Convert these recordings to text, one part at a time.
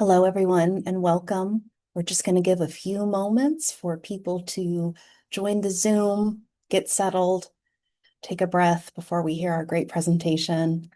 Hello, everyone, and welcome. We're just going to give a few moments for people to join the Zoom, get settled, take a breath before we hear our great presentation.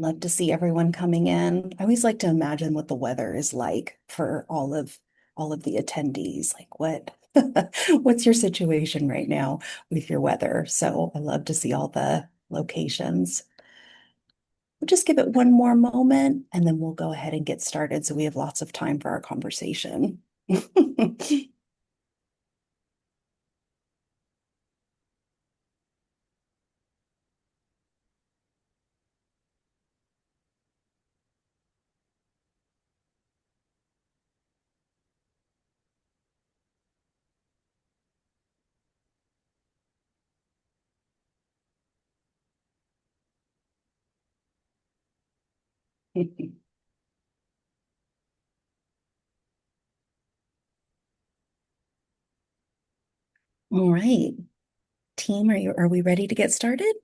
Love to see everyone coming in. I always like to imagine what the weather is like for all of the attendees. Like what's your situation right now with your weather? So I love to see all the locations. We'll just give it one more moment and then we'll go ahead and get started so we have lots of time for our conversation. All right, team, are we ready to get started?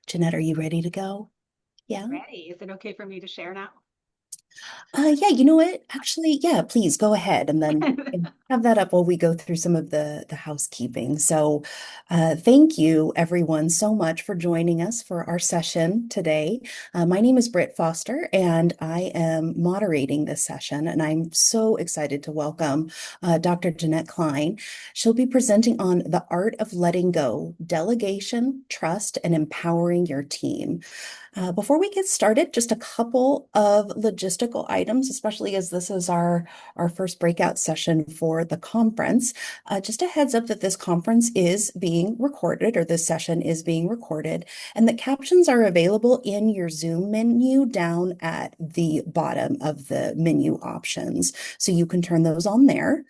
Janette, are you ready to go? Yeah. Ready. Is it okay for me to share now? Yeah, you know what? Actually, yeah, please go ahead and then have that up while we go through some of the housekeeping. So, thank you everyone so much for joining us for our session today. My name is Britt Foster, and I am moderating this session, and I'm so excited to welcome Dr. Janette Klein. She'll be presenting on the art of letting go, delegation, trust, and empowering your team. Before we get started, just a couple of logistical items, especially as this is our first breakout session for the conference. Just a heads up that this conference is being recorded, or this session is being recorded, and that captions are available in your Zoom menu down at the bottom of the menu options. So you can turn those on there.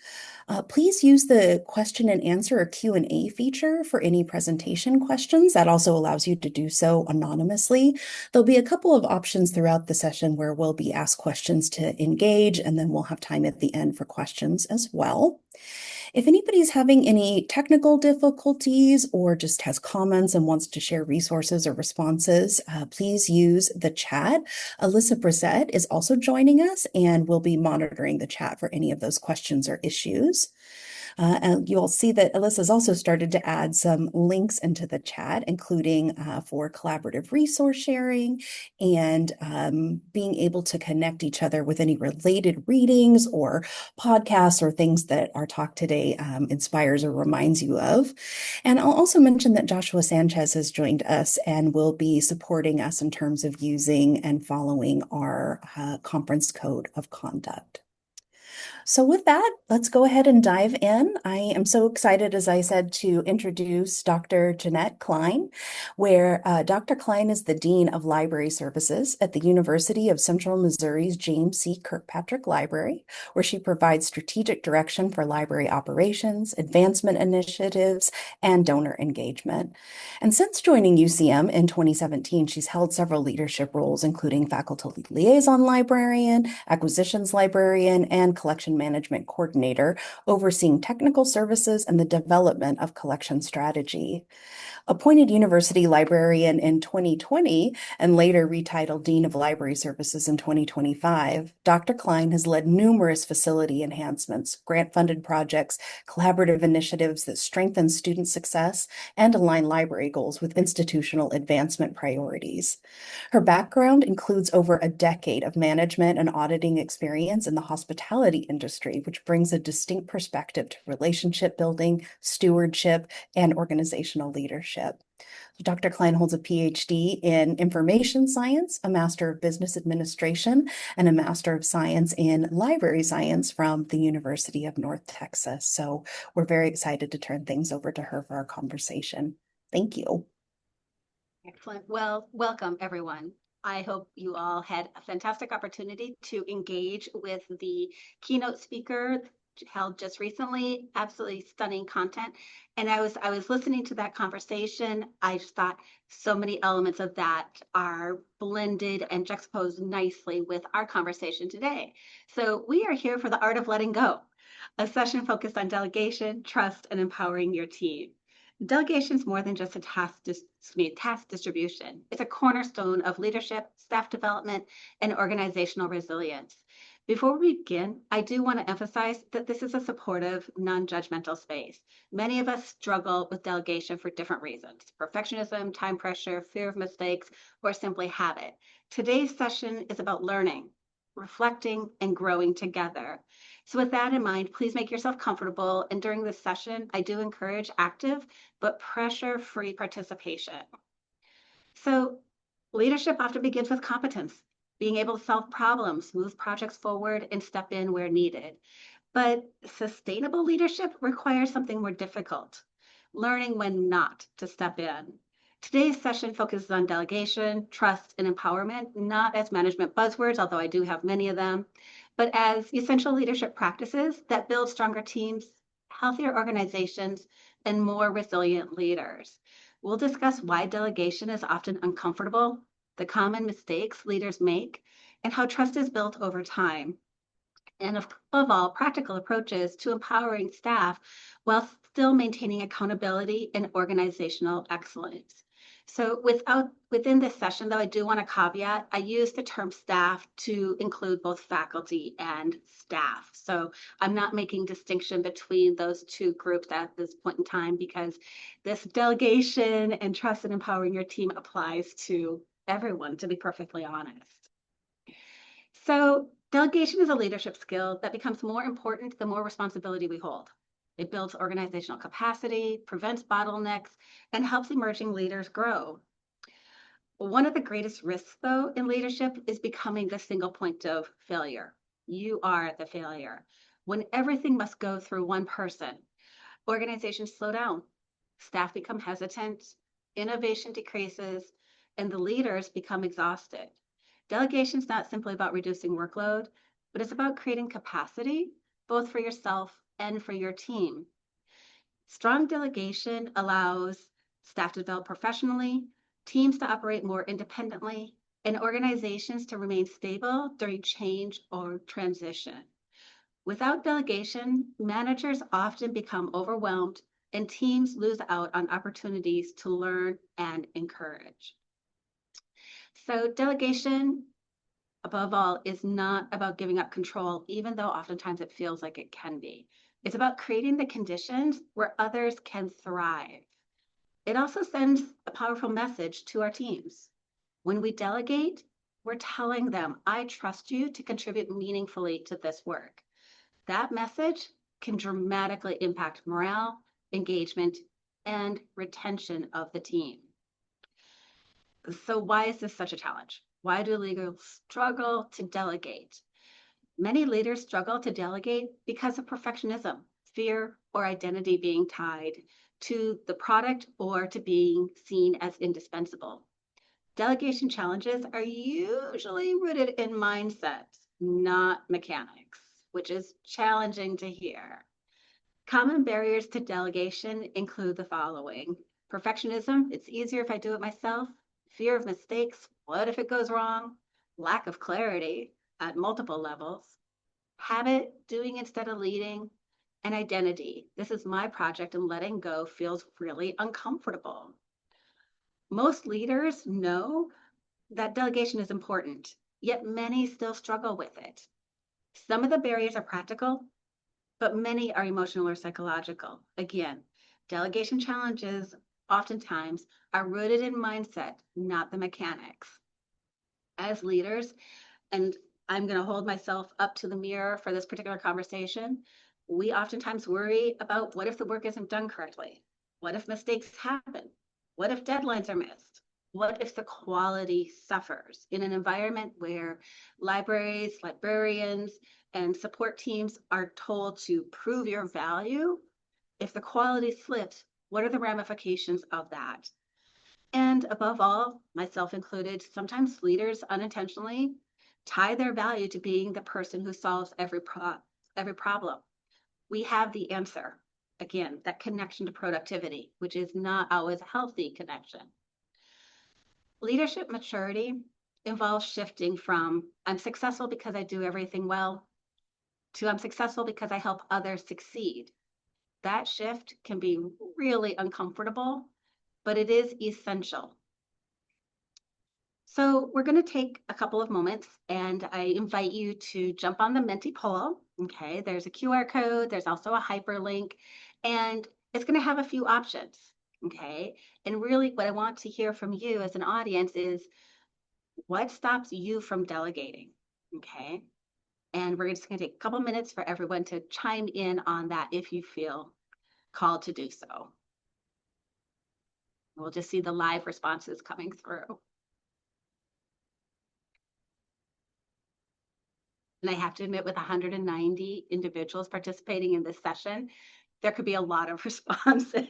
Please use the question and answer or Q&A feature for any presentation questions. That also allows you to do so anonymously. There'll be a couple of options throughout the session where we'll be asked questions to engage, and then we'll have time at the end for questions as well. If anybody's having any technical difficulties or just has comments and wants to share resources or responses, please use the chat. Alyssa Brissett is also joining us and will be monitoring the chat for any of those questions or issues. And you'll see that Alyssa's also started to add some links into the chat, including for collaborative resource sharing and being able to connect each other with any related readings or podcasts or things that our talk today inspires or reminds you of. And I'll also mention that Joshua Sanchez has joined us and will be supporting us in terms of using and following our conference code of conduct. So with that, let's go ahead and dive in. I am so excited, as I said, to introduce Dr. Janette Klein, where Dr. Klein is the Dean of Library Services at the University of Central Missouri's James C. Kirkpatrick Library, where she provides strategic direction for library operations, advancement initiatives, and donor engagement. And since joining UCM in 2017, she's held several leadership roles, including faculty liaison librarian, acquisitions librarian, and collection Collection Management Coordinator, overseeing technical services and the development of collection strategy. Appointed university librarian in 2020 and later retitled Dean of Library Services in 2025, Dr. Klein has led numerous facility enhancements, grant-funded projects, collaborative initiatives that strengthen student success and align library goals with institutional advancement priorities. Her background includes over a decade of management and auditing experience in the hospitality industry, which brings a distinct perspective to relationship building, stewardship, and organizational leadership. Dr. Klein holds a PhD in information science, a Master of Business Administration, and a Master of Science in Library Science from the University of North Texas. So we're very excited to turn things over to her for our conversation. Thank you. Excellent. Well, welcome everyone. I hope you all had a fantastic opportunity to engage with the keynote speaker held just recently. Absolutely stunning content. And I was listening to that conversation. I just thought so many elements of that are blended and juxtaposed nicely with our conversation today. So we are here for the art of letting go, a session focused on delegation, trust, and empowering your team. Delegation is more than just a task distribution. It's a cornerstone of leadership, staff development, and organizational resilience. Before we begin, I do want to emphasize that this is a supportive, non-judgmental space. Many of us struggle with delegation for different reasons: perfectionism, time pressure, fear of mistakes, or simply habit. Today's session is about learning, reflecting, and growing together. So with that in mind, please make yourself comfortable. And during this session, I do encourage active but pressure-free participation. So leadership often begins with competence, being able to solve problems, move projects forward, and step in where needed. But sustainable leadership requires something more difficult: learning when not to step in. Today's session focuses on delegation, trust, and empowerment, not as management buzzwords, although I do have many of them, but as essential leadership practices that build stronger teams, healthier organizations, and more resilient leaders. We'll discuss why delegation is often uncomfortable, the common mistakes leaders make, and how trust is built over time. And above all, practical approaches to empowering staff while still maintaining accountability and organizational excellence. So within this session, though, I do want to caveat, I use the term staff to include both faculty and staff. So I'm not making distinction between those two groups at this point in time, because this delegation and trust and empowering your team applies to everyone, to be perfectly honest. So delegation is a leadership skill that becomes more important the more responsibility we hold. It builds organizational capacity, prevents bottlenecks, and helps emerging leaders grow. One of the greatest risks, though, in leadership is becoming the single point of failure. You are the failure. When everything must go through one person, organizations slow down, staff become hesitant, innovation decreases, and the leaders become exhausted. Delegation is not simply about reducing workload, but it's about creating capacity, both for yourself and for your team. Strong delegation allows staff to develop professionally, teams to operate more independently, and organizations to remain stable during change or transition. Without delegation, managers often become overwhelmed and teams lose out on opportunities to learn and encourage. So delegation, above all, is not about giving up control, even though oftentimes it feels like it can be. It's about creating the conditions where others can thrive. It also sends a powerful message to our teams. When we delegate, we're telling them, I trust you to contribute meaningfully to this work. That message can dramatically impact morale, engagement, and retention of the team. So why is this such a challenge? Why do leaders struggle to delegate? Many leaders struggle to delegate because of perfectionism, fear, or identity being tied to the product or to being seen as indispensable. Delegation challenges are usually rooted in mindset, not mechanics, which is challenging to hear. Common barriers to delegation include the following: perfectionism, it's easier if I do it myself; fear of mistakes, what if it goes wrong; lack of clarity at multiple levels; Habit, doing instead of leading, and identity. This is my project, and letting go feels really uncomfortable. Most leaders know that delegation is important, yet many still struggle with it. Some of the barriers are practical, but many are emotional or psychological. Again, delegation challenges oftentimes are rooted in mindset, not the mechanics. As leaders, and I'm going to hold myself up to the mirror for this particular conversation, we oftentimes worry about what if the work isn't done correctly? What if mistakes happen? What if deadlines are missed? What if the quality suffers in an environment where libraries, librarians, and support teams are told to prove your value? If the quality slips, what are the ramifications of that? And above all, myself included, sometimes leaders unintentionally tie their value to being the person who solves every problem. We have the answer. Again, that connection to productivity, which is not always a healthy connection. Leadership maturity involves shifting from I'm successful because I do everything well to I'm successful because I help others succeed. That shift can be really uncomfortable, but it is essential. So we're going to take a couple of moments and I invite you to jump on the Menti poll. Okay, there's a QR code, there's also a hyperlink, and it's going to have a few options. Okay, and really what I want to hear from you as an audience is what stops you from delegating? Okay, and we're just going to take a couple minutes for everyone to chime in on that if you feel called to do so. We'll just see the live responses coming through. And I have to admit, with 190 individuals participating in this session, there could be a lot of responses.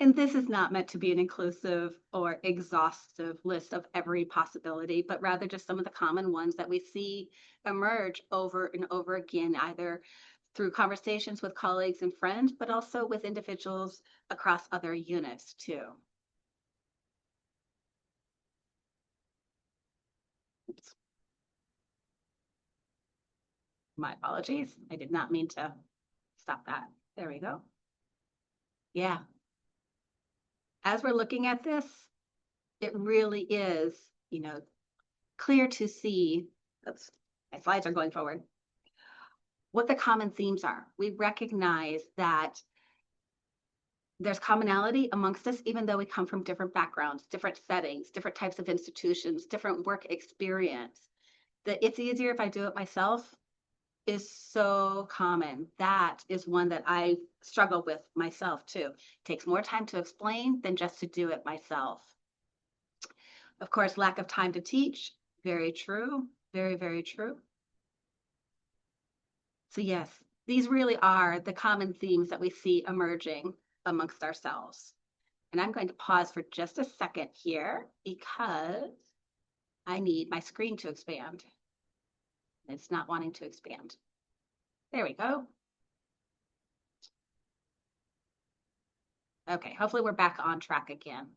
And this is not meant to be an inclusive or exhaustive list of every possibility, but rather just some of the common ones that we see emerge over and over again, either through conversations with colleagues and friends, but also with individuals across other units too. Oops. My apologies. I did not mean to stop that. There we go. Yeah. As we're looking at this, it really is, clear to see, oops, my slides are going forward, what the common themes are. We recognize that there's commonality amongst us, even though we come from different backgrounds, different settings, different types of institutions, different work experience. That it's easier if I do it myself is so common. That is one that I struggle with myself too. It takes more time to explain than just to do it myself. Of course, lack of time to teach, very true, very, very true. So yes, these really are the common themes that we see emerging amongst ourselves. And I'm going to pause for just a second here because I need my screen to expand. It's not wanting to expand. There we go. Okay, hopefully we're back on track again.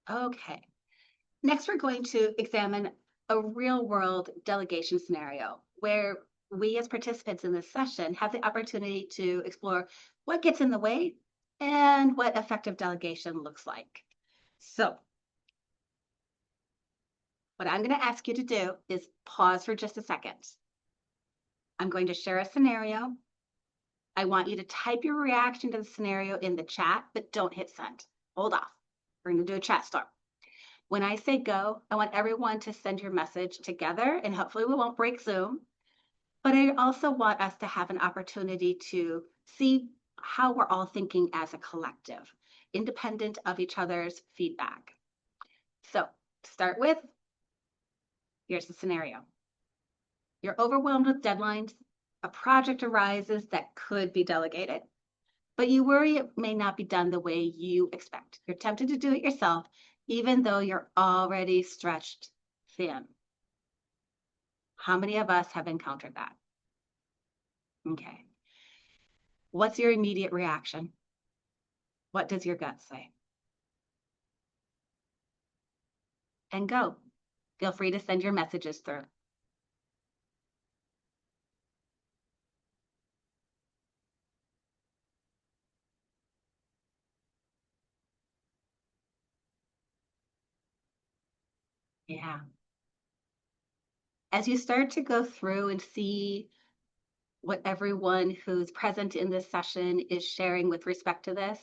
Okay, next we're going to examine a real world delegation scenario where we as participants in this session have the opportunity to explore what gets in the way and what effective delegation looks like. So what I'm going to ask you to do is pause for just a second. I'm going to share a scenario. I want you to type your reaction to the scenario in the chat, but don't hit send. Hold off. We're going to do a chat storm. When I say go, I want everyone to send your message together, and hopefully we won't break Zoom. But I also want us to have an opportunity to see how we're all thinking as a collective, independent of each other's feedback. So to start with, here's the scenario. You're overwhelmed with deadlines. A project arises that could be delegated, but you worry it may not be done the way you expect. You're tempted to do it yourself, even though you're already stretched thin. How many of us have encountered that? Okay. What's your immediate reaction? What does your gut say? And go. Feel free to send your messages through. Yeah. As you start to go through and see what everyone who's present in this session is sharing with respect to this,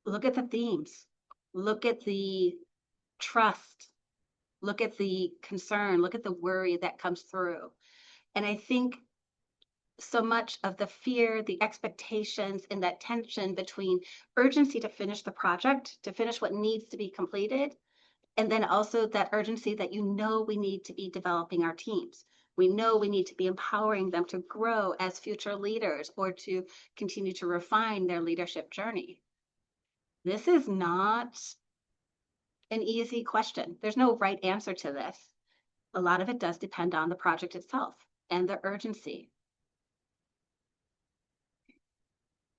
look at the themes, look at the trust, look at the concern, look at the worry that comes through. And I think so much of the fear, the expectations, and that tension between urgency to finish the project, to finish what needs to be completed, and then also that urgency that we need to be developing our teams. We know we need to be empowering them to grow as future leaders or to continue to refine their leadership journey. This is not an easy question. There's no right answer to this. A lot of it does depend on the project itself and the urgency.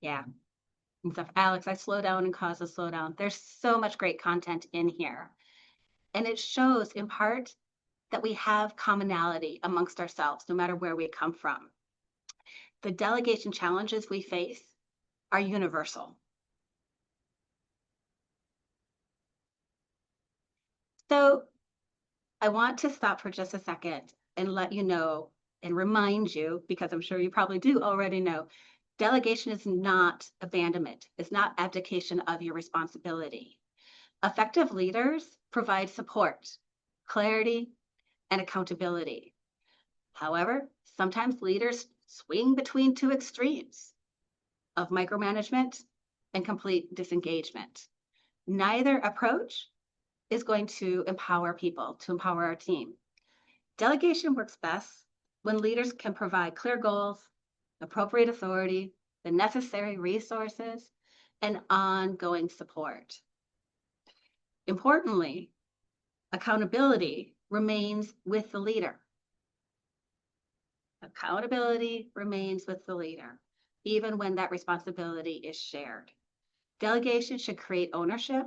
Yeah. And stuff. Alex, I slow down and cause a slowdown. There's so much great content in here. And it shows in part that we have commonality amongst ourselves, no matter where we come from. The delegation challenges we face are universal. So I want to stop for just a second and let you know and remind you, because I'm sure you probably do already know, delegation is not abandonment. It's not abdication of your responsibility. Effective leaders provide support, clarity, and accountability. However, sometimes leaders swing between two extremes of micromanagement and complete disengagement. Neither approach is going to empower people, to empower our team. Delegation works best when leaders can provide clear goals, appropriate authority, the necessary resources, and ongoing support. Importantly, accountability remains with the leader. Accountability remains with the leader, even when that responsibility is shared. Delegation should create ownership,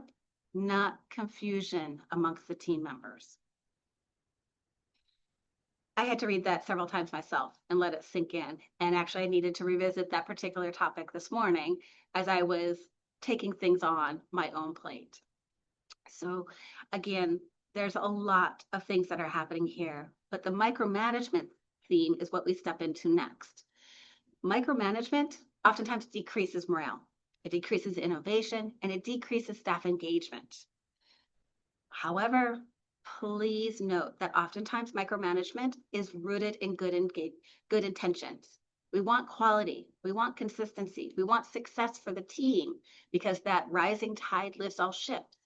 not confusion amongst the team members. I had to read that several times myself and let it sink in. And actually, I needed to revisit that particular topic this morning as I was taking things on my own plate. So, again, there's a lot of things that are happening here, but the micromanagement theme is what we step into next. Micromanagement oftentimes decreases morale, it decreases innovation, and it decreases staff engagement. However, please note that oftentimes micromanagement is rooted in good intentions. We want quality, we want consistency, we want success for the team because that rising tide lifts all ships.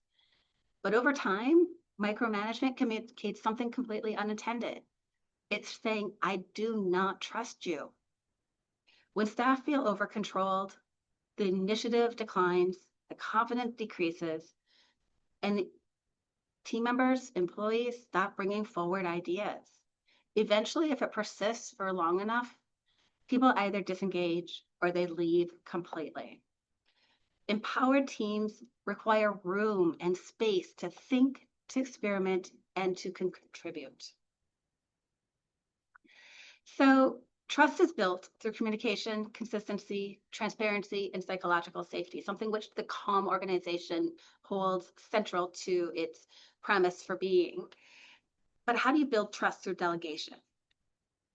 But over time, micromanagement communicates something completely unintended. It's saying, I do not trust you. When staff feel over-controlled, the initiative declines, the confidence decreases, and team members, employees stop bringing forward ideas. Eventually, if it persists for long enough, people either disengage or they leave completely. Empowered teams require room and space to think, to experiment, and to contribute. So trust is built through communication, consistency, transparency, and psychological safety, something which the Calm organization holds central to its premise for being. But how do you build trust through delegation?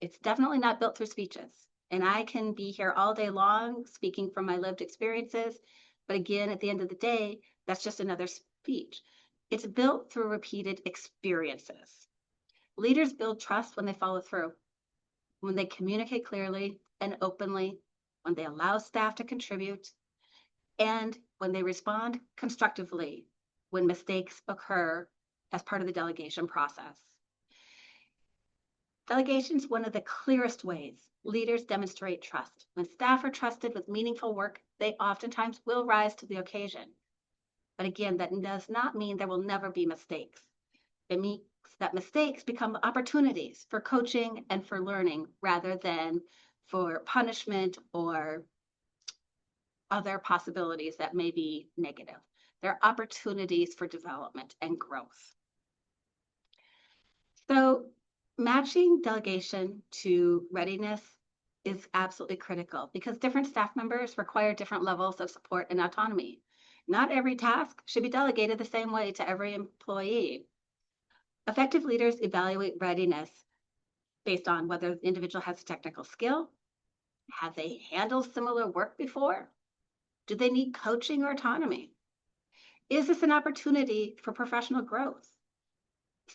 It's definitely not built through speeches. And I can be here all day long speaking from my lived experiences. But again, at the end of the day, that's just another speech. It's built through repeated experiences. Leaders build trust when they follow through, when they communicate clearly and openly, when they allow staff to contribute, and when they respond constructively when mistakes occur as part of the delegation process. Delegation is one of the clearest ways leaders demonstrate trust. When staff are trusted with meaningful work, they oftentimes will rise to the occasion. But again, that does not mean there will never be mistakes. It means that mistakes become opportunities for coaching and for learning rather than for punishment or other possibilities that may be negative. They're opportunities for development and growth. So matching delegation to readiness is absolutely critical because different staff members require different levels of support and autonomy. Not every task should be delegated the same way to every employee. Effective leaders evaluate readiness based on whether the individual has a technical skill, have they handled similar work before, do they need coaching or autonomy? Is this an opportunity for professional growth?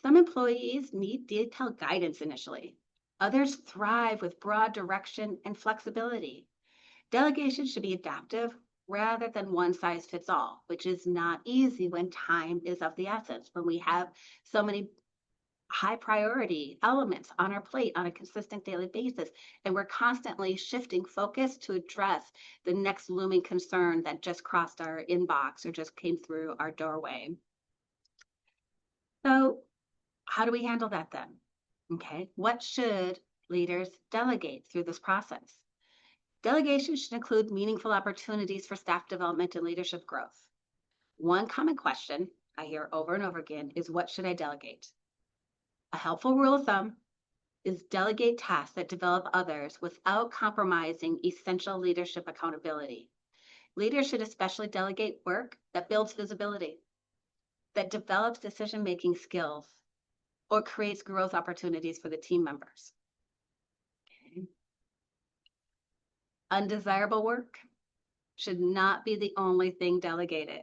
Some employees need detailed guidance initially. Others thrive with broad direction and flexibility. Delegation should be adaptive rather than one size fits all, which is not easy when time is of the essence, when we have so many high priority elements on our plate on a consistent daily basis. And we're constantly shifting focus to address the next looming concern that just crossed our inbox or just came through our doorway. So, how do we handle that then? Okay, what should leaders delegate through this process? Delegation should include meaningful opportunities for staff development and leadership growth. One common question I hear over and over again is, what should I delegate? A helpful rule of thumb is delegate tasks that develop others without compromising essential leadership accountability. Leaders should especially delegate work that builds visibility, that develops decision-making skills, or creates growth opportunities for the team members. Okay. Undesirable work should not be the only thing delegated.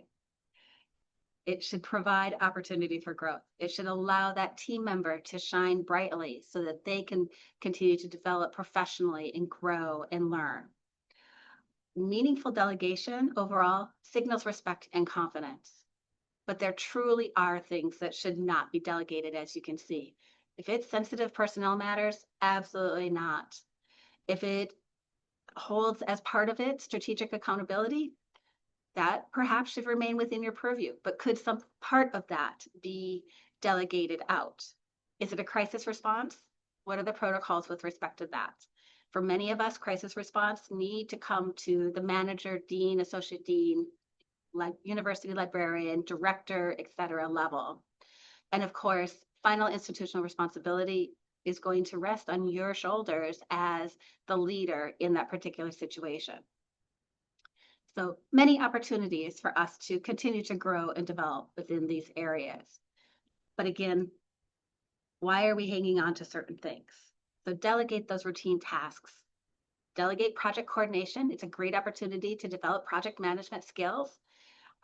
It should provide opportunity for growth. It should allow that team member to shine brightly so that they can continue to develop professionally and grow and learn. Meaningful delegation overall signals respect and confidence, but there truly are things that should not be delegated, as you can see. If it's sensitive personnel matters, absolutely not. If it holds as part of it strategic accountability, that perhaps should remain within your purview, but could some part of that be delegated out? Is it a crisis response? What are the protocols with respect to that? For many of us, crisis response need to come to the manager, dean, associate dean, university librarian, director, et cetera level. And of course, final institutional responsibility is going to rest on your shoulders as the leader in that particular situation. So many opportunities for us to continue to grow and develop within these areas. But again, why are we hanging on to certain things? So delegate those routine tasks. Delegate project coordination. It's a great opportunity to develop project management skills.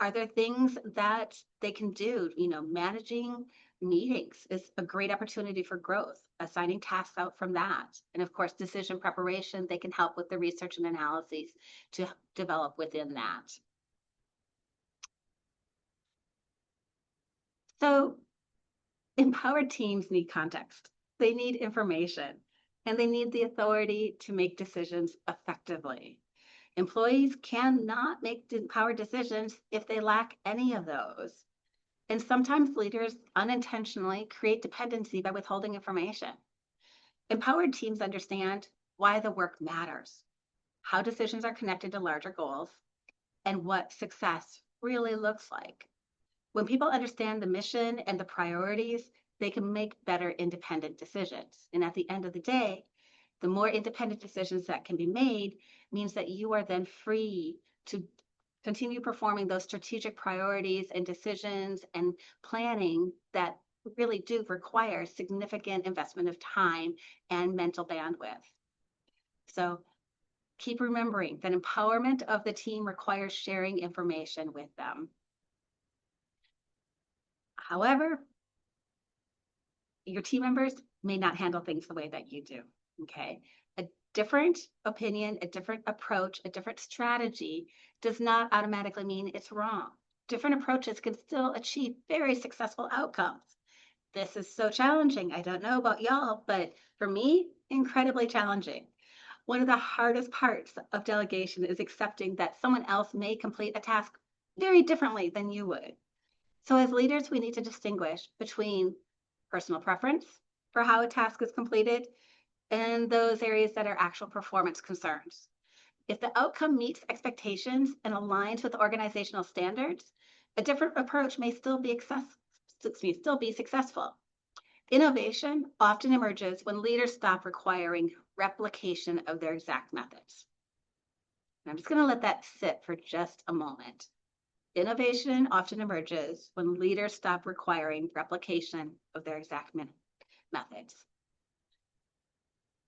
Are there things that they can do? Managing meetings is a great opportunity for growth, assigning tasks out from that. And of course, decision preparation, they can help with the research and analyses to develop within that. So empowered teams need context, they need information, and they need the authority to make decisions effectively. Employees cannot make empowered decisions if they lack any of those. And sometimes leaders unintentionally create dependency by withholding information. Empowered teams understand why the work matters, how decisions are connected to larger goals, and what success really looks like. When people understand the mission and the priorities, they can make better independent decisions. And at the end of the day, the more independent decisions that can be made means that you are then free to continue performing those strategic priorities and decisions and planning that really do require significant investment of time and mental bandwidth. So keep remembering that empowerment of the team requires sharing information with them. However, your team members may not handle things the way that you do, okay? A different opinion, a different approach, a different strategy does not automatically mean it's wrong. Different approaches can still achieve very successful outcomes. This is so challenging. I don't know about y'all, but for me, incredibly challenging. One of the hardest parts of delegation is accepting that someone else may complete a task very differently than you would. So as leaders, we need to distinguish between personal preference for how a task is completed and those areas that are actual performance concerns. If the outcome meets expectations and aligns with organizational standards, a different approach may still be successful. Innovation often emerges when leaders stop requiring replication of their exact methods. And I'm just going to let that sit for just a moment. Innovation often emerges when leaders stop requiring replication of their exact methods.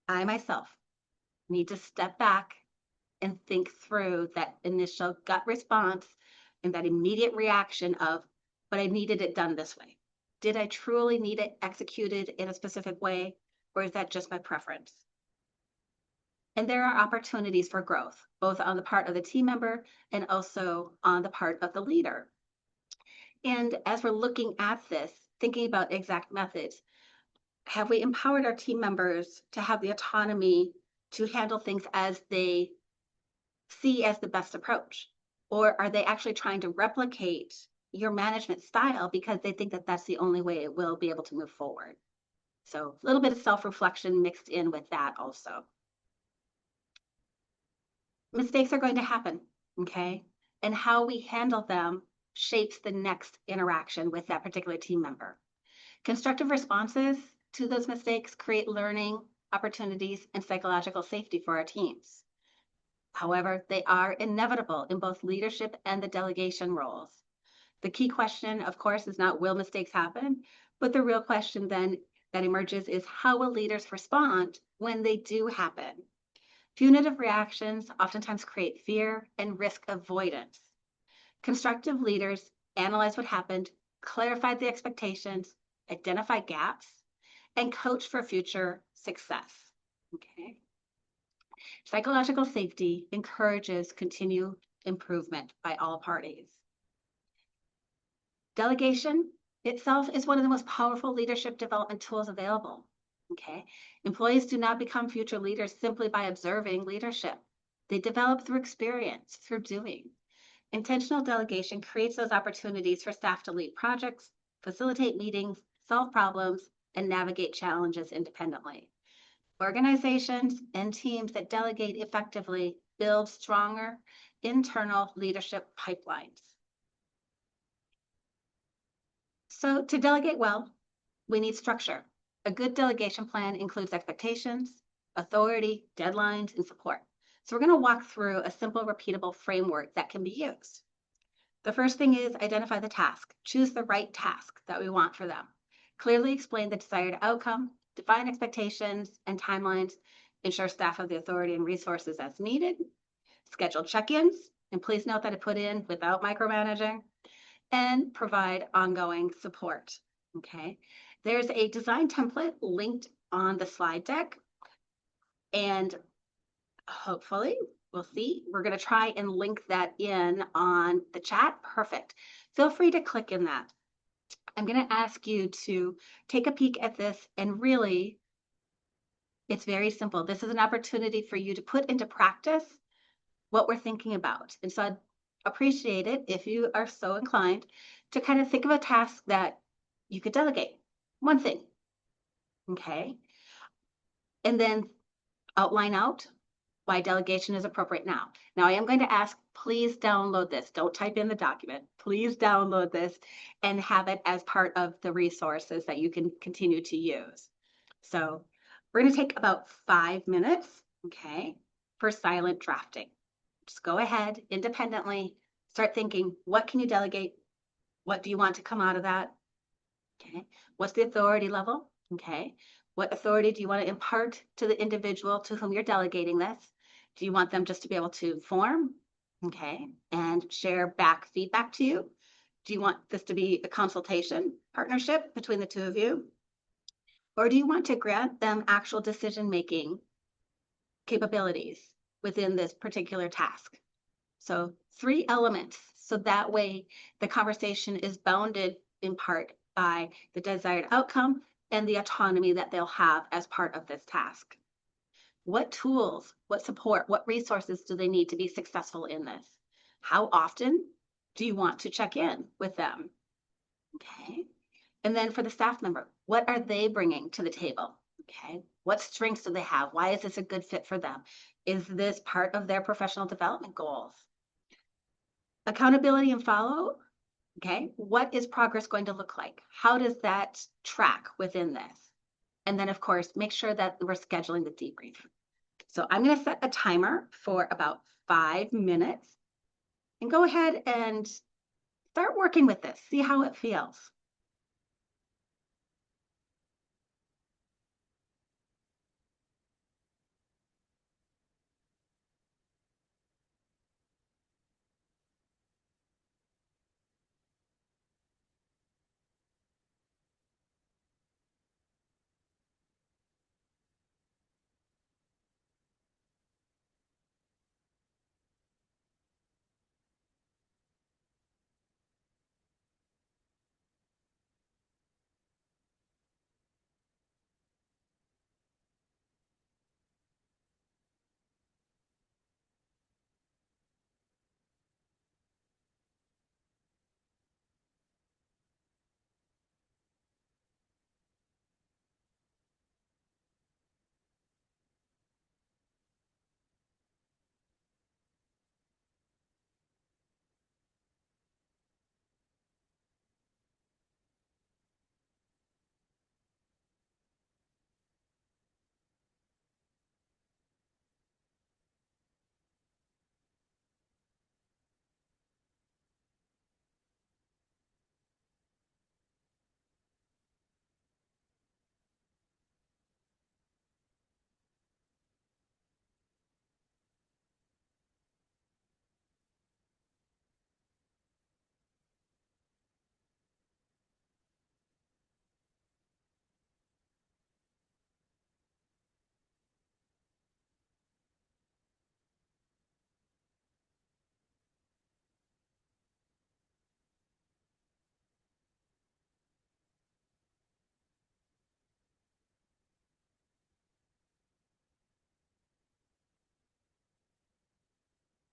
I myself need to step back and think through that initial gut response and that immediate reaction of, but I needed it done this way. Did I truly need it executed in a specific way, or is that just my preference? And there are opportunities for growth, both on the part of the team member and also on the part of the leader. And as we're looking at this, thinking about exact methods, have we empowered our team members to have the autonomy to handle things as they see as the best approach? Or are they actually trying to replicate your management style because they think that that's the only way it will be able to move forward? So a little bit of self-reflection mixed in with that also. Mistakes are going to happen, okay? And how we handle them shapes the next interaction with that particular team member. Constructive responses to those mistakes create learning opportunities and psychological safety for our teams. However, they are inevitable in both leadership and the delegation roles. The key question, of course, is not will mistakes happen, but the real question then that emerges is how will leaders respond when they do happen? Punitive reactions oftentimes create fear and risk avoidance. Constructive leaders analyze what happened, clarify the expectations, identify gaps, and coach for future success. Okay. Psychological safety encourages continued improvement by all parties. Delegation itself is one of the most powerful leadership development tools available. Okay. Employees do not become future leaders simply by observing leadership. They develop through experience, through doing. Intentional delegation creates those opportunities for staff to lead projects, facilitate meetings, solve problems, and navigate challenges independently. Organizations and teams that delegate effectively build stronger internal leadership pipelines. So to delegate well, we need structure. A good delegation plan includes expectations, authority, deadlines, and support. So we're going to walk through a simple, repeatable framework that can be used. The first thing is identify the task. Choose the right task that we want for them. Clearly explain the desired outcome, define expectations and timelines, ensure staff have the authority and resources as needed, schedule check-ins, and please note that I put in without micromanaging, and provide ongoing support. Okay, there's a design template linked on the slide deck, and hopefully we'll see. We're going to try and link that in on the chat. Perfect. Feel free to click in that. I'm going to ask you to take a peek at this, and really, it's very simple. This is an opportunity for you to put into practice what we're thinking about. And so I'd appreciate it if you are so inclined to kind of think of a task that you could delegate. One thing, okay? And then outline out why delegation is appropriate now. Now, I am going to ask, please download this. Don't type in the document. Please download this and have it as part of the resources that you can continue to use. So we're going to take about 5 minutes, okay, for silent drafting. Just go ahead independently, start thinking, what can you delegate? What do you want to come out of that? Okay, what's the authority level? Okay, what authority do you want to impart to the individual to whom you're delegating this? Do you want them just to be able to inform, okay, and share back feedback to you? Do you want this to be a consultation partnership between the two of you? Or do you want to grant them actual decision-making capabilities within this particular task? So 3 elements. So that way the conversation is bounded in part by the desired outcome and the autonomy that they'll have as part of this task. What tools, what support, what resources do they need to be successful in this? How often do you want to check in with them? Okay. And then for the staff member, what are they bringing to the table? Okay. What strengths do they have? Why is this a good fit for them? Is this part of their professional development goals? Accountability and follow Okay, what is progress going to look like? How does that track within this? And then, of course, make sure that we're scheduling the debrief. So I'm going to set a timer for about 5 minutes and go ahead and start working with this. See how it feels.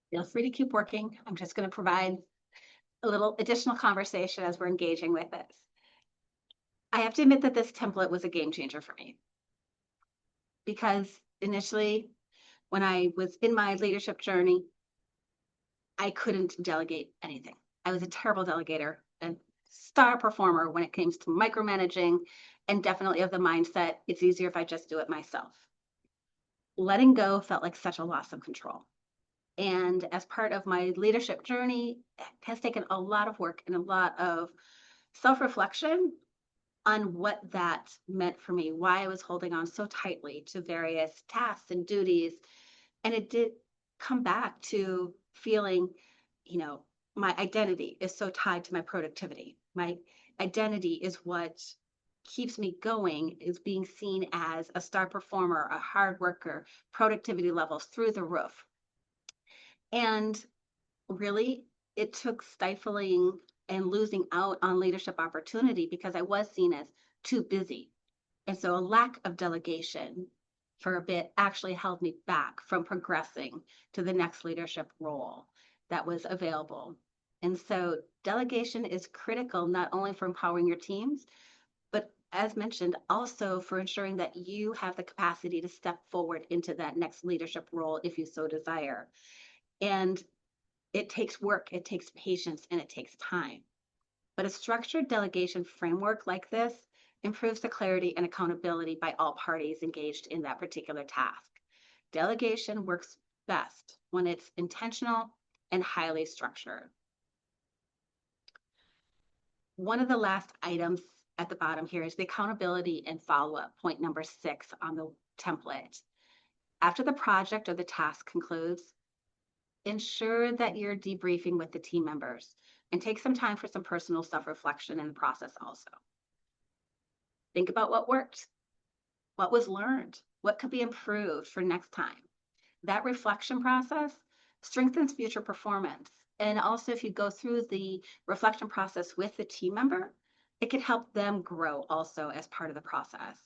Feel free to keep working. I'm just going to provide a little additional conversation as we're engaging with this. I have to admit that this template was a game changer for me because initially, when I was in my leadership journey, I couldn't delegate anything. I was a terrible delegator and star performer when it came to micromanaging, and definitely of the mindset, it's easier if I just do it myself. Letting go felt like such a loss of control. And as part of my leadership journey, it has taken a lot of work and a lot of self-reflection on what that meant for me, why I was holding on so tightly to various tasks and duties. And it did come back to feeling, you know, my identity is so tied to my productivity. My identity is what keeps me going, is being seen as a star performer, a hard worker, productivity levels through the roof. And really, it took stifling and losing out on leadership opportunity because I was seen as too busy. And so a lack of delegation for a bit actually held me back from progressing to the next leadership role that was available. And so delegation is critical not only for empowering your teams, but as mentioned, also for ensuring that you have the capacity to step forward into that next leadership role if you so desire. And it takes work, it takes patience, and it takes time. But a structured delegation framework like this improves the clarity and accountability by all parties engaged in that particular task. Delegation works best when it's intentional and highly structured. One of the last items at the bottom here is the accountability and follow-up, point number 6 on the template. After the project or the task concludes, ensure that you're debriefing with the team members and take some time for some personal self-reflection in the process also. Think about what worked, what was learned, what could be improved for next time. That reflection process strengthens future performance. And also, if you go through the reflection process with the team member, it could help them grow also as part of the process.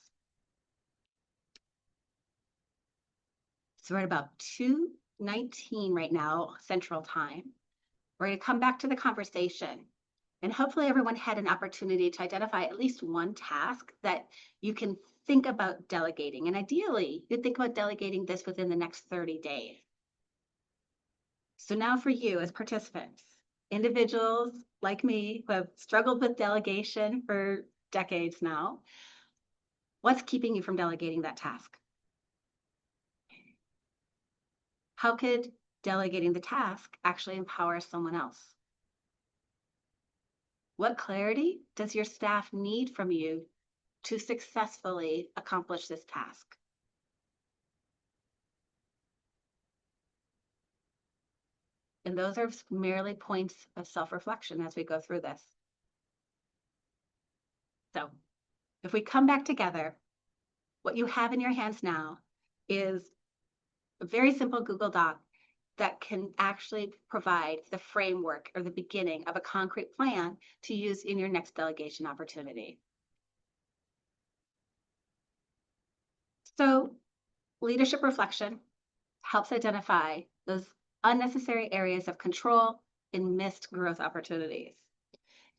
So we're at about 2:19 right now, Central Time. We're going to come back to the conversation. And hopefully everyone had an opportunity to identify at least one task that you can think about delegating. And ideally, you'd think about delegating this within the next 30 days. So now for you as participants, individuals like me who have struggled with delegation for decades now. What's keeping you from delegating that task? How could delegating the task actually empower someone else? What clarity does your staff need from you to successfully accomplish this task? And those are merely points of self-reflection as we go through this. So if we come back together, what you have in your hands now is a very simple Google Doc that can actually provide the framework or the beginning of a concrete plan to use in your next delegation opportunity. So leadership reflection helps identify those unnecessary areas of control and missed growth opportunities.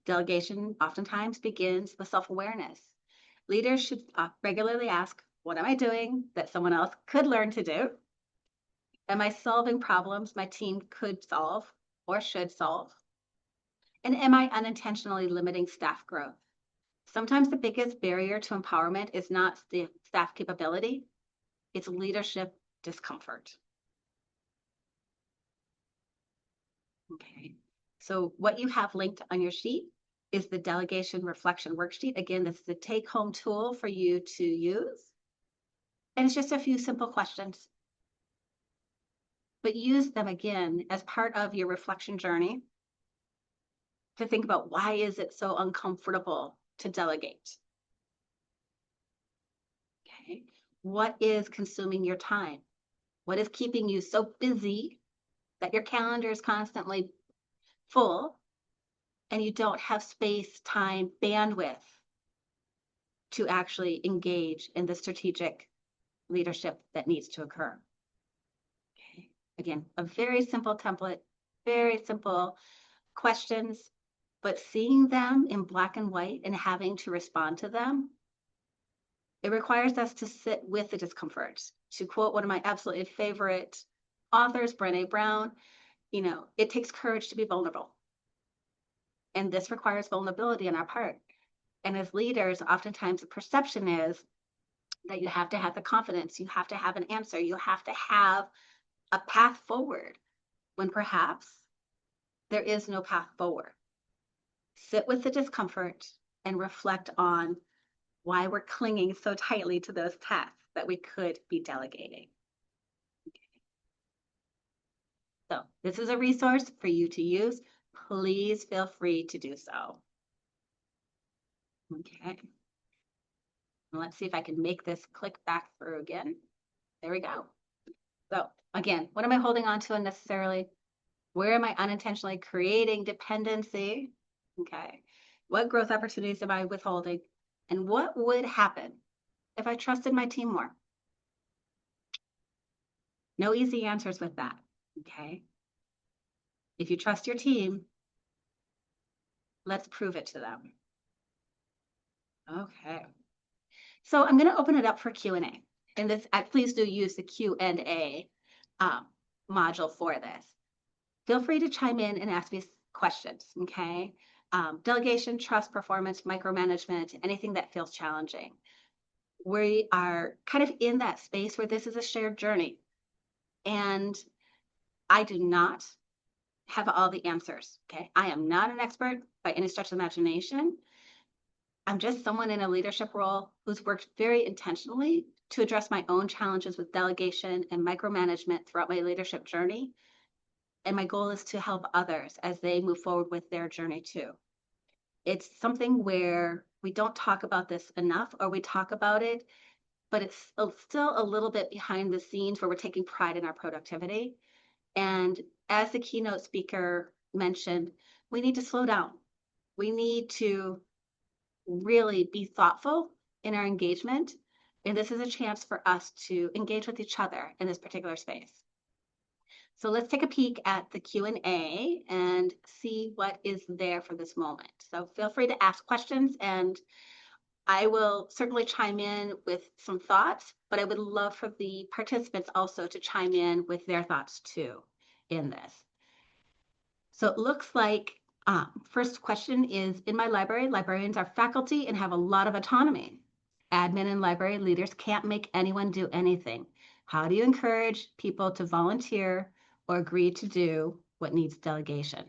Delegation oftentimes begins with self-awareness. Leaders should regularly ask, what am I doing that someone else could learn to do? Am I solving problems my team could solve or should solve? And am I unintentionally limiting staff growth? Sometimes the biggest barrier to empowerment is not the staff capability, it's leadership discomfort. Okay, so what you have linked on your sheet is the delegation reflection worksheet. Again, this is a take-home tool for you to use. And it's just a few simple questions. But use them again as part of your reflection journey to think about, why is it so uncomfortable to delegate? Okay, what is consuming your time? What is keeping you so busy that your calendar is constantly full and you don't have space, time, bandwidth to actually engage in the strategic leadership that needs to occur? Okay, again, a very simple template, very simple questions, but seeing them in black and white and having to respond to them, it requires us to sit with the discomfort. To quote one of my absolutely favorite authors, Brené Brown, it takes courage to be vulnerable. And this requires vulnerability on our part. And as leaders, oftentimes the perception is that you have to have the confidence, you have to have an answer, you have to have a path forward, when perhaps there is no path forward. Sit with the discomfort and reflect on why we're clinging so tightly to those tasks that we could be delegating. Okay. So this is a resource for you to use. Please feel free to do so. Okay. Let's see if I can make this click back through again. There we go. So again, what am I holding on to unnecessarily? Where am I unintentionally creating dependency? Okay. What growth opportunities am I withholding? And what would happen if I trusted my team more? No easy answers with that. Okay. If you trust your team, let's prove it to them. Okay. So I'm going to open it up for Q&A. And this, please do use the Q&A module for this. Feel free to chime in and ask me questions, okay? Delegation, trust, performance, micromanagement, anything that feels challenging. We are kind of in that space where this is a shared journey. And I do not have all the answers, okay? I am not an expert by any stretch of imagination. I'm just someone in a leadership role who's worked very intentionally to address my own challenges with delegation and micromanagement throughout my leadership journey. And my goal is to help others as they move forward with their journey too. It's something where we don't talk about this enough, or we talk about it, but it's still a little bit behind the scenes where we're taking pride in our productivity. And as the keynote speaker mentioned, we need to slow down. We need to really be thoughtful in our engagement. And this is a chance for us to engage with each other in this particular space. So let's take a peek at the Q&A and see what is there for this moment. So feel free to ask questions, and I will certainly chime in with some thoughts, but I would love for the participants also to chime in with their thoughts too in this. So it looks like first question is, in my library, librarians are faculty and have a lot of autonomy. Admin and library leaders can't make anyone do anything. How do you encourage people to volunteer or agree to do what needs delegation?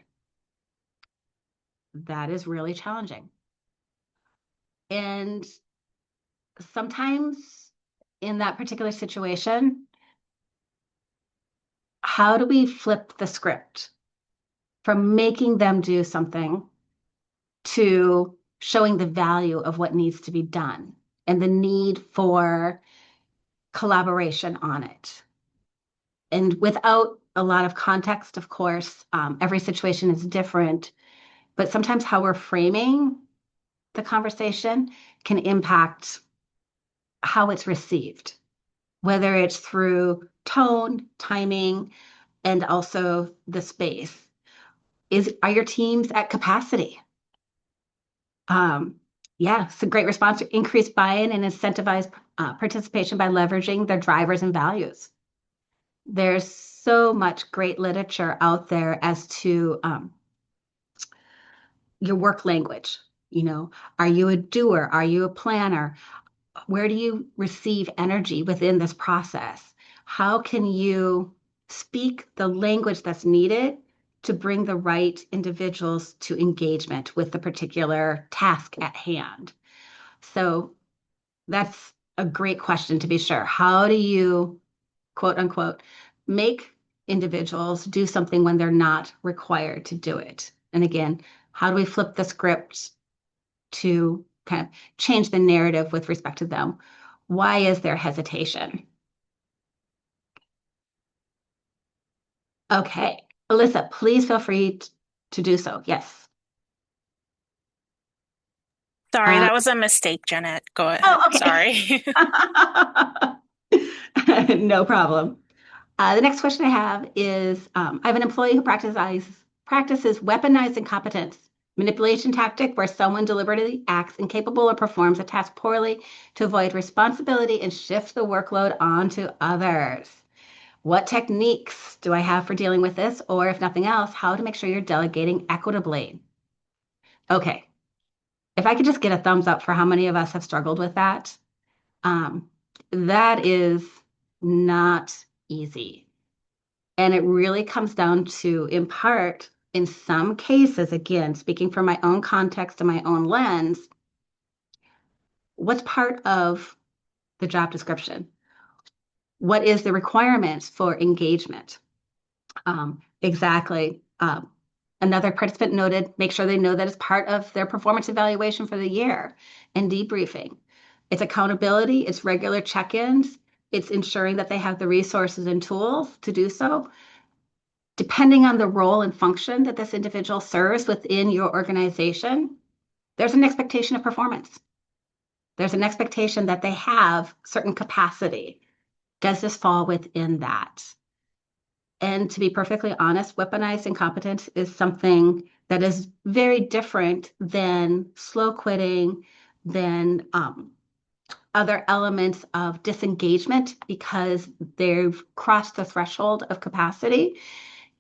That is really challenging. And sometimes in that particular situation, how do we flip the script from making them do something to showing the value of what needs to be done and the need for collaboration on it? And without a lot of context, of course, every situation is different, but sometimes how we're framing the conversation can impact how it's received, whether it's through tone, timing, and also the space. Are your teams at capacity? Um, yeah, it's a great response to increase buy-in and incentivize participation by leveraging their drivers and values. There's so much great literature out there as to your work language. You know, are you a doer? Are you a planner? Where do you receive energy within this process? How can you speak the language that's needed to bring the right individuals to engagement with the particular task at hand? So that's a great question to be sure. How do you, quote unquote, make individuals do something when they're not required to do it? And again, how do we flip the script to kind of change the narrative with respect to them? Why is there hesitation? Okay. Alyssa, please feel free to do so. Yes. Sorry, Uh, that was a mistake, Janette. Go ahead. oh, okay. Sorry. No problem. The next question I have is I have an employee who practices weaponized incompetence, manipulation tactic where someone deliberately acts incapable or performs a task poorly to avoid responsibility and shift the workload onto others. What techniques do I have for dealing with this? Or if nothing else, how to make sure you're delegating equitably? Okay. If I could just get a thumbs up for how many of us have struggled with that, um, that is not easy. And it really comes down to, in part, in some cases, again, speaking from my own context and my own lens, what's part of the job description? What is the requirements for engagement? Exactly. Another participant noted, make sure they know that it's part of their performance evaluation for the year and debriefing. It's accountability, it's regular check-ins, it's ensuring that they have the resources and tools to do so. Depending on the role and function that this individual serves within your organization, there's an expectation of performance. There's an expectation that they have certain capacity. Does this fall within that? And to be perfectly honest, weaponized incompetence is something that is very different than slow quitting, than other elements of disengagement because they've crossed the threshold of capacity.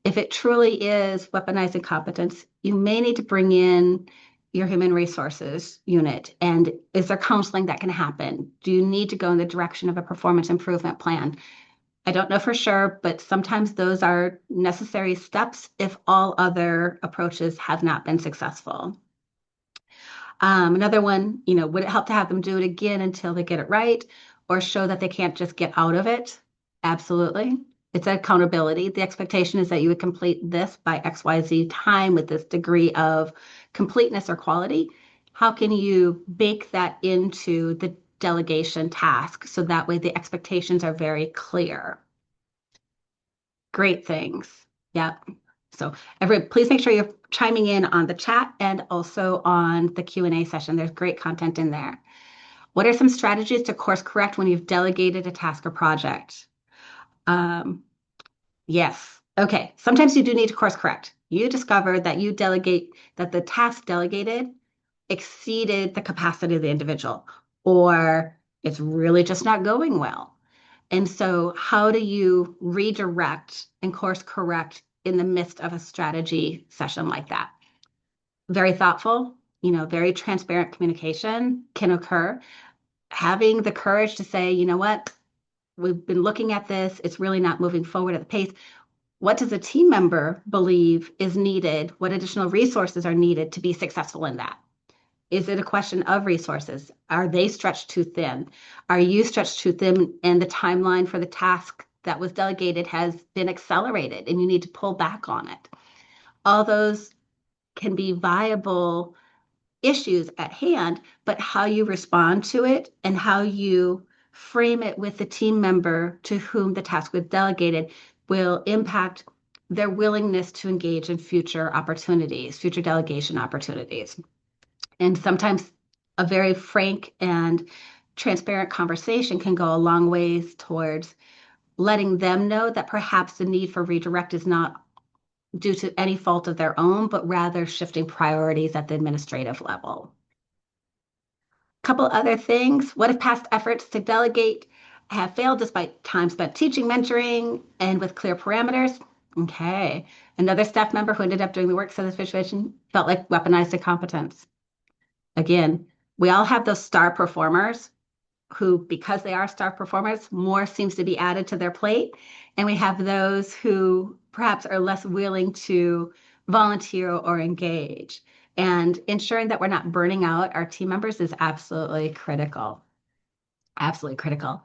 If it truly is weaponized incompetence, you may need to bring in your human resources unit. And is there counseling that can happen? Do you need to go in the direction of a performance improvement plan? I don't know for sure, but sometimes those are necessary steps if all other approaches have not been successful. Another one, would it help to have them do it again until they get it right or show that they can't just get out of it? Absolutely. It's accountability. The expectation is that you would complete this by XYZ time with this degree of completeness or quality. How can you bake that into the delegation task so that way the expectations are very clear? Great things. Yeah. So please make sure you're chiming in on the chat and also on the Q&A session. There's great content in there. What are some strategies to course correct when you've delegated a task or project? Yes. Okay. Sometimes you do need to course correct. You discover that that the task delegated exceeded the capacity of the individual, or it's really just not going well. And so how do you redirect and course correct in the midst of a strategy session like that. Very thoughtful, very transparent communication can occur. Having the courage to say, you know what, we've been looking at this, it's really not moving forward at the pace. What does a team member believe is needed? What additional resources are needed to be successful in that? Is it a question of resources? Are they stretched too thin? Are you stretched too thin and the timeline for the task that was delegated has been accelerated and you need to pull back on it? All those can be viable issues at hand, but how you respond to it and how you frame it with the team member to whom the task was delegated will impact their willingness to engage in future opportunities, future delegation opportunities. And sometimes a very frank and transparent conversation can go a long ways towards letting them know that perhaps the need for redirect is not due to any fault of their own, but rather shifting priorities at the administrative level. Couple other things. What if past efforts to delegate have failed despite time spent teaching, mentoring, and with clear parameters? Okay. Another staff member who ended up doing the work said the situation felt like weaponized incompetence. Again, we all have those star performers who, because they are star performers, more seems to be added to their plate. And we have those who perhaps are less willing to volunteer or engage. And ensuring that we're not burning out our team members is absolutely critical. Absolutely critical.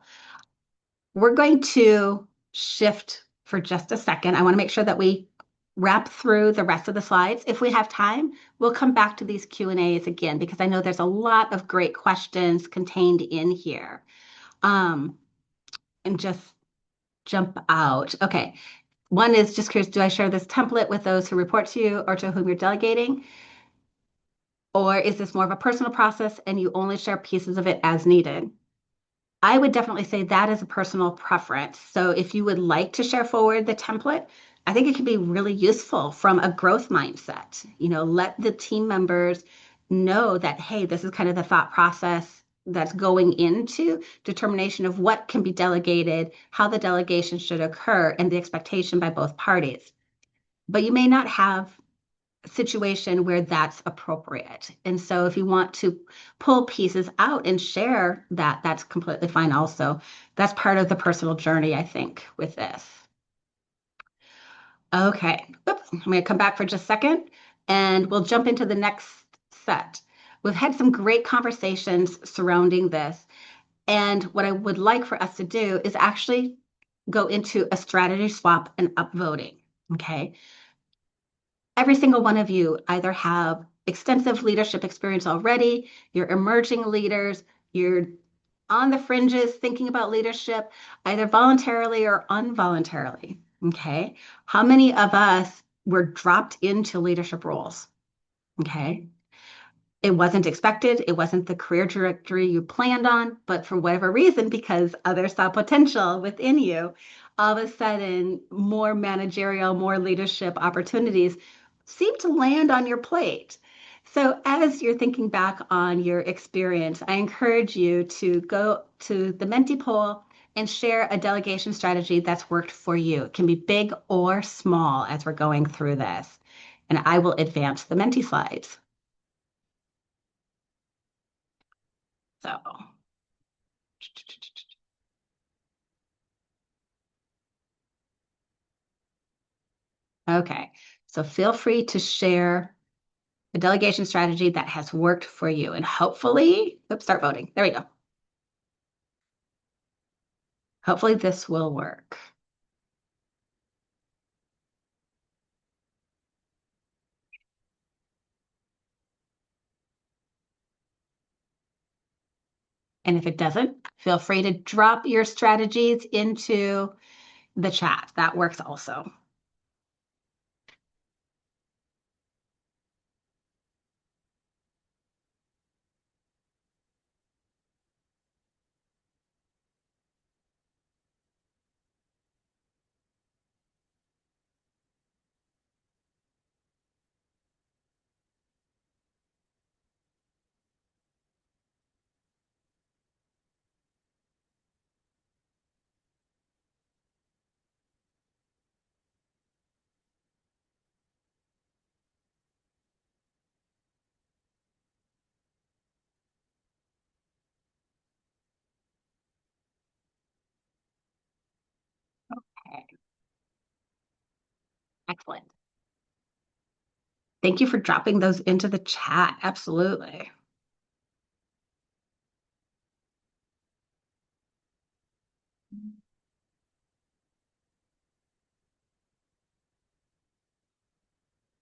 We're going to shift for just a second. I want to make sure that we wrap through the rest of the slides. If we have time, we'll come back to these Q&As again, because I know there's a lot of great questions contained in here. And just jump out. Okay. One is just curious, do I share this template with those who report to you or to whom you're delegating? Or is this more of a personal process and you only share pieces of it as needed? I would definitely say that is a personal preference. So if you would like to share forward the template, I think it can be really useful from a growth mindset. Let the team members know that, hey, this is kind of the thought process that's going into determination of what can be delegated, how the delegation should occur, and the expectation by both parties. But you may not have situation where that's appropriate. And so if you want to pull pieces out and share that, that's completely fine also. That's part of the personal journey, I think, with this. Okay, oops, I'm going to come back for just a second and we'll jump into the next set. We've had some great conversations surrounding this. And what I would like for us to do is actually go into a strategy swap and upvoting. Okay. Every single one of you either have extensive leadership experience already, you're emerging leaders, you're on the fringes thinking about leadership, either voluntarily or involuntarily. Okay. How many of us were dropped into leadership roles? Okay. It wasn't expected. It wasn't the career trajectory you planned on, but for whatever reason, because others saw potential within you, all of a sudden, more managerial, more leadership opportunities seem to land on your plate. So as you're thinking back on your experience, I encourage you to go to the Menti poll and share a delegation strategy that's worked for you. It can be big or small as we're going through this. And I will advance the Menti slides. So, okay. So feel free to share a delegation strategy that has worked for you. And hopefully, oops, start voting. There we go. Hopefully this will work. And if it doesn't, feel free to drop your strategies into the chat. That works also. Excellent. Thank you for dropping those into the chat. Absolutely.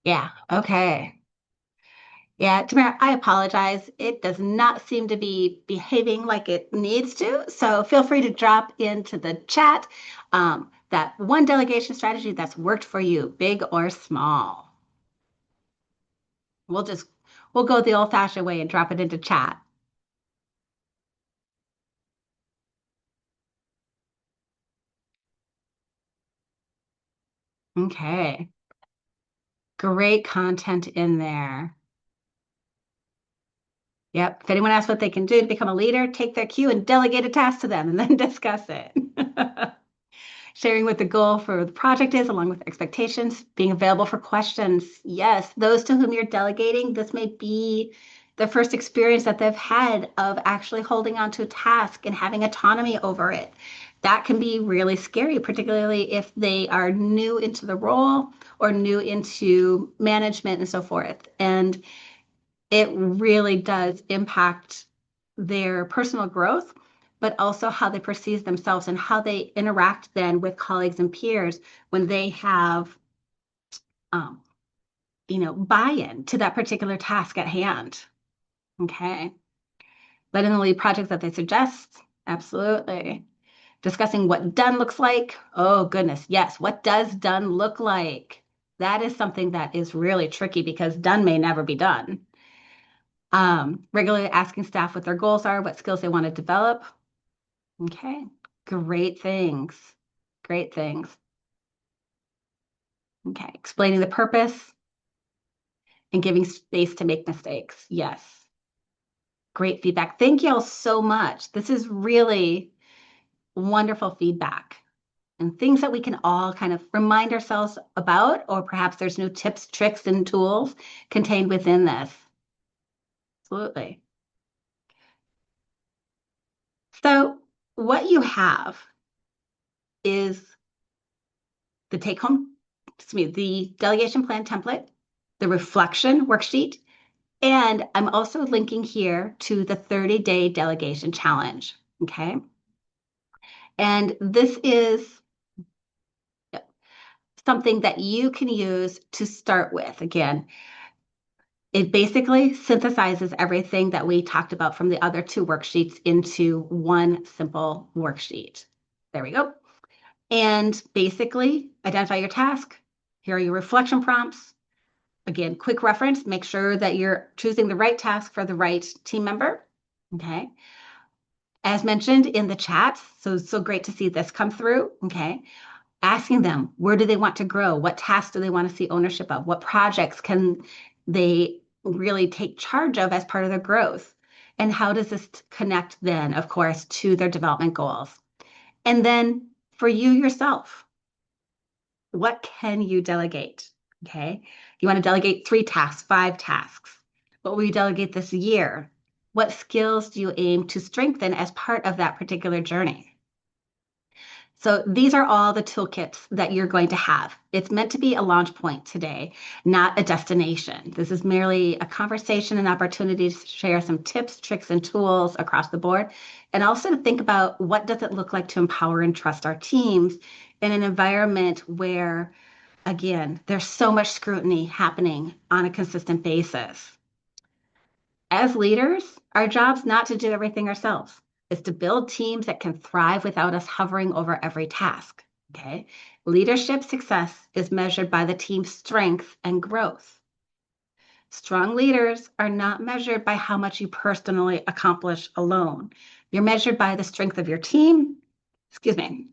Yeah, okay. Yeah, Tamara, I apologize. It does not seem to be behaving like it needs to. So feel free to drop into the chat that one delegation strategy that's worked for you, big or small. We'll just we'll go the old-fashioned way and drop it into chat. Okay. Great content in there. Yep. If anyone asks what they can do to become a leader, take their cue and delegate a task to them and then discuss it. Sharing what the goal for the project is, along with expectations, being available for questions. Yes, those to whom you're delegating, this may be the first experience that they've had of actually holding on to a task and having autonomy over it. That can be really scary, particularly if they are new into the role or new into management and so forth. And it really does impact their personal growth, but also how they perceive themselves and how they interact then with colleagues and peers when they have, um, buy-in to that particular task at hand. Okay. Letting them lead projects that they suggest. Absolutely. Discussing what done looks like. Oh, goodness. Yes. What does done look like? That is something that is really tricky because done may never be done. Regularly asking staff what their goals are, what skills they want to develop. Okay, great things. Great things. Okay, explaining the purpose and giving space to make mistakes. Yes. Great feedback. Thank you all so much. This is really wonderful feedback and things that we can all kind of remind ourselves about, or perhaps there's new tips, tricks, and tools contained within this. Absolutely. So, what you have is the take home, the delegation plan template, the reflection worksheet, and I'm also linking here to the 30-day delegation challenge. Okay. And this is something that you can use to start with. Again, it basically synthesizes everything that we talked about from the other two worksheets into one simple worksheet. There we go. And basically, identify your task. Here are your reflection prompts. Again, quick reference, make sure that you're choosing the right task for the right team member. Okay. As mentioned in the chat, so great to see this come through. Okay. Asking them, where do they want to grow? What tasks do they want to see ownership of? What projects can they really take charge of as part of their growth? And how does this connect then, of course, to their development goals? And then for you yourself, what can you delegate? Okay. You want to delegate 3 tasks, 5 tasks. What will you delegate this year? What skills do you aim to strengthen as part of that particular journey? So these are all the toolkits that you're going to have. It's meant to be a launch point today, not a destination. This is merely a conversation and opportunity to share some tips, tricks, and tools across the board, and also to think about what does it look like to empower and trust our teams in an environment where, again, there's so much scrutiny happening on a consistent basis. As leaders, our job's not to do everything ourselves. It's to build teams that can thrive without us hovering over every task. Okay. Leadership success is measured by the team's strength and growth. Strong leaders are not measured by how much you personally accomplish alone. You're measured by the strength of your team. Excuse me.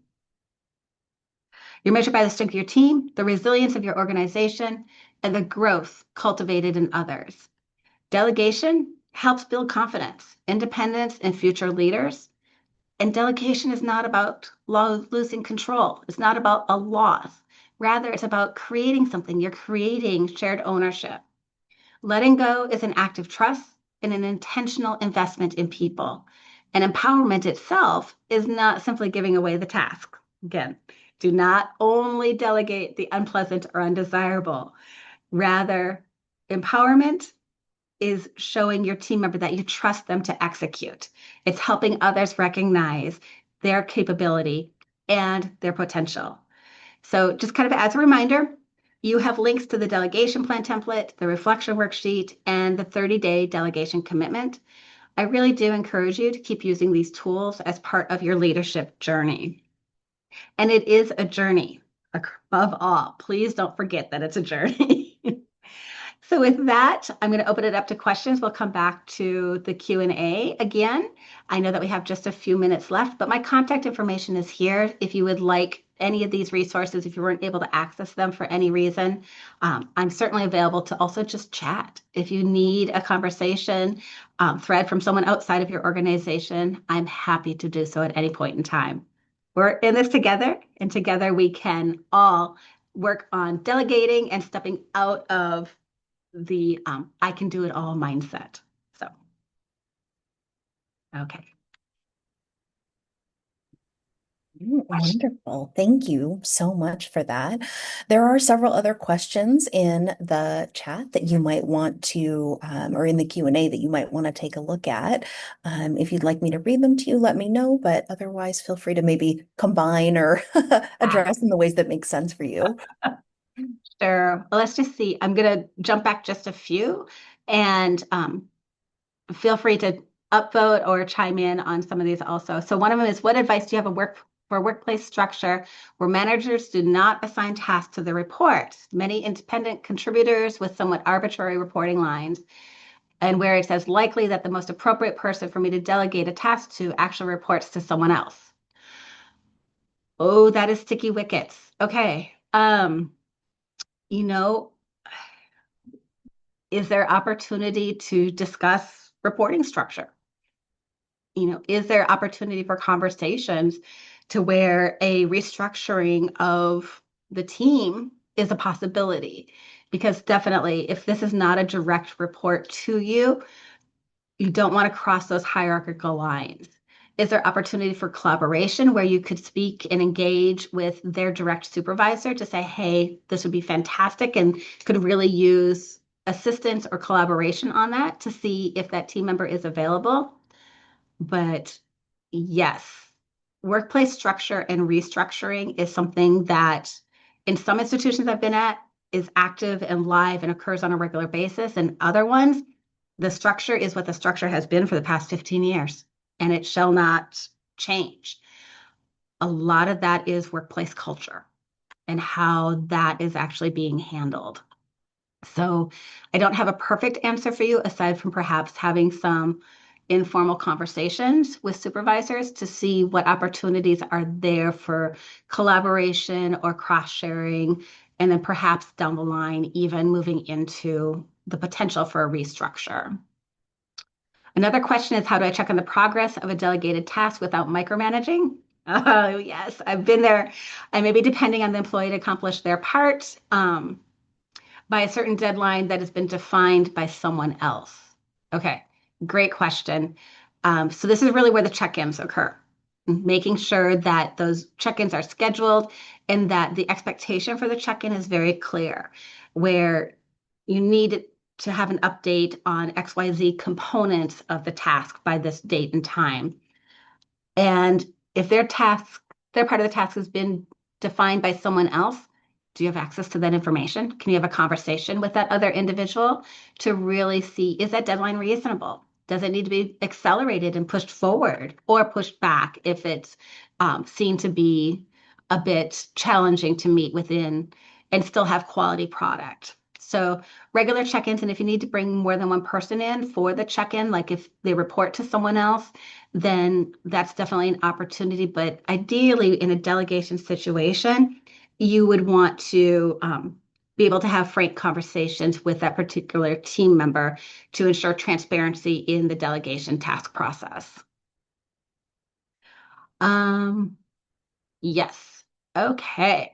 You're measured by the strength of your team, the resilience of your organization, and the growth cultivated in others. Delegation helps build confidence, independence in future leaders. And delegation is not about losing control. It's not about a loss. Rather, it's about creating something. You're creating shared ownership. Letting go is an act of trust and an intentional investment in people. And empowerment itself is not simply giving away the task. Again, Do not only delegate the unpleasant or undesirable. Rather, empowerment is showing your team member that you trust them to execute. It's helping others recognize their capability and their potential. So just kind of as a reminder, you have links to the delegation plan template, the reflection worksheet, and the 30-day delegation commitment. I really do encourage you to keep using these tools as part of your leadership journey. And it is a journey above all. Please don't forget that it's a journey. So with that, I'm going to open it up to questions. We'll come back to the Q&A again. I know that we have just a few minutes left, but my contact information is here. If you would like any of these resources, if you weren't able to access them for any reason, I'm certainly available to also just chat. If you need a conversation thread from someone outside of your organization, I'm happy to do so at any point in time. We're in this together, and together we can all work on delegating and stepping out of the I can do it all mindset. So, okay. Wonderful. Thank you so much for that. There are several other questions in the chat that you might want to, or in the Q&A that you might want to take a look at. If you'd like me to read them to you, let me know, but otherwise feel free to maybe combine or address in the ways that make sense for you. Sure. Well, let's just see. I'm going to jump back just a few and feel free to upvote or chime in on some of these also. So one of them is, what advice do you have for workplace structure where managers do not assign tasks to the report? Many independent contributors with somewhat arbitrary reporting lines, and where it says likely that the most appropriate person for me to delegate a task to actually reports to someone else. Oh, that is sticky wickets. Okay. You know, is there opportunity to discuss reporting structure? Is there opportunity for conversations to where a restructuring of the team is a possibility? Because definitely, if this is not a direct report to you, you don't want to cross those hierarchical lines. Is there opportunity for collaboration where you could speak and engage with their direct supervisor to say, hey, this would be fantastic and could really use assistance or collaboration on that to see if that team member is available? But yes, workplace structure and restructuring is something that in some institutions I've been at is active and live and occurs on a regular basis. And other ones, the structure is what the structure has been for the past 15 years, and it shall not change. A lot of that is workplace culture and how that is actually being handled. So I don't have a perfect answer for you aside from perhaps having some informal conversations with supervisors to see what opportunities are there for collaboration or cross-sharing, and then perhaps down the line, even moving into the potential for a restructure. Another question is, how do I check on the progress of a delegated task without micromanaging? Oh, yes, I've been there. I may be depending on the employee to accomplish their part by a certain deadline that has been defined by someone else. Okay, great question. So this is really where the check-ins occur, making sure that those check-ins are scheduled and that the expectation for the check-in is very clear, where you need to have an update on XYZ components of the task by this date and time. And if their part of the task has been defined by someone else, do you have access to that information? Can you have a conversation with that other individual to really see, is that deadline reasonable? Does it need to be accelerated and pushed forward or pushed back if it's seen to be a bit challenging to meet within and still have quality product? So regular check-ins, and if you need to bring more than one person in for the check-in, like if they report to someone else, then that's definitely an opportunity. But ideally, in a delegation situation, you would want to be able to have frank conversations with that particular team member to ensure transparency in the delegation task process. Yes. Okay.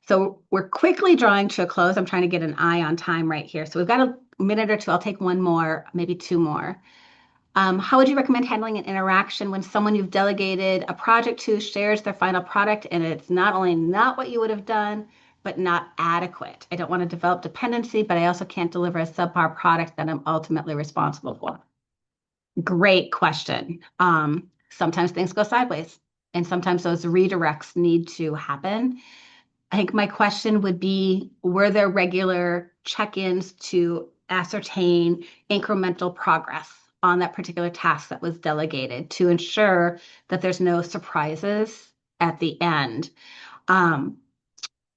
So we're quickly drawing to a close. I'm trying to get an eye on time right here. So we've got a minute or two. I'll take one more, maybe two more. How would you recommend handling an interaction when someone you've delegated a project to shares their final product and it's not only not what you would have done, but not adequate? I don't want to develop dependency, but I also can't deliver a subpar product that I'm ultimately responsible for. Great question. Sometimes things go sideways, and sometimes those redirects need to happen. I think my question would be, were there regular check-ins to ascertain incremental progress on that particular task that was delegated to ensure that there's no surprises at the end? Um,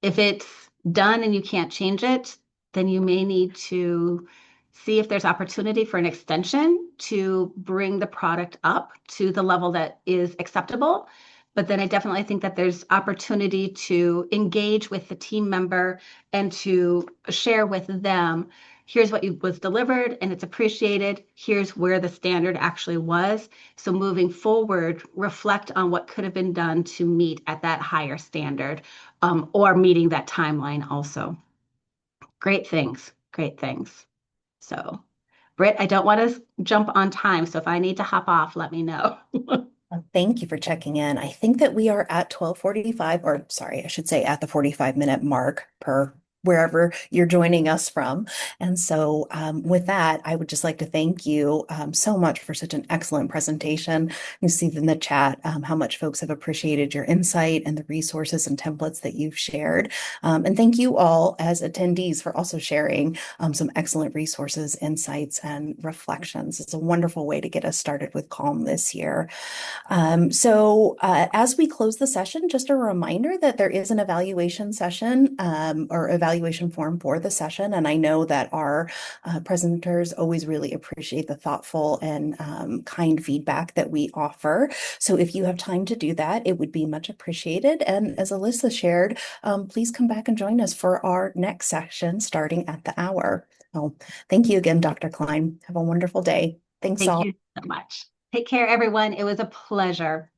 if it's done and you can't change it, then you may need to see if there's opportunity for an extension to bring the product up to the level that is acceptable. But then I definitely think that there's opportunity to engage with the team member and to share with them, here's what was delivered and it's appreciated. Here's where the standard actually was. So moving forward, reflect on what could have been done to meet at that higher standard, or meeting that timeline also. Great things, great things. So, Britt, I don't want to jump on time. So if I need to hop off, let me know. Thank you for checking in. I think that we are at 12:45, or sorry, I should say at the 45-minute mark per wherever you're joining us from. And so with that, I would just like to thank you so much for such an excellent presentation. You see in the chat how much folks have appreciated your insight and the resources and templates that you've shared. And thank you all as attendees for also sharing some excellent resources, insights, and reflections. It's a wonderful way to get us started with Calm this year. As we close the session, just a reminder that there is an evaluation session or evaluation form for the session. And I know that our presenters always really appreciate the thoughtful and kind feedback that we offer. So if you have time to do that, it would be much appreciated. And as Alyssa shared, please come back and join us for our next session starting at the hour. Well, thank you again, Dr. Klein. Have a wonderful day. Thanks Thank all. you so much. Take care, everyone. It was a pleasure.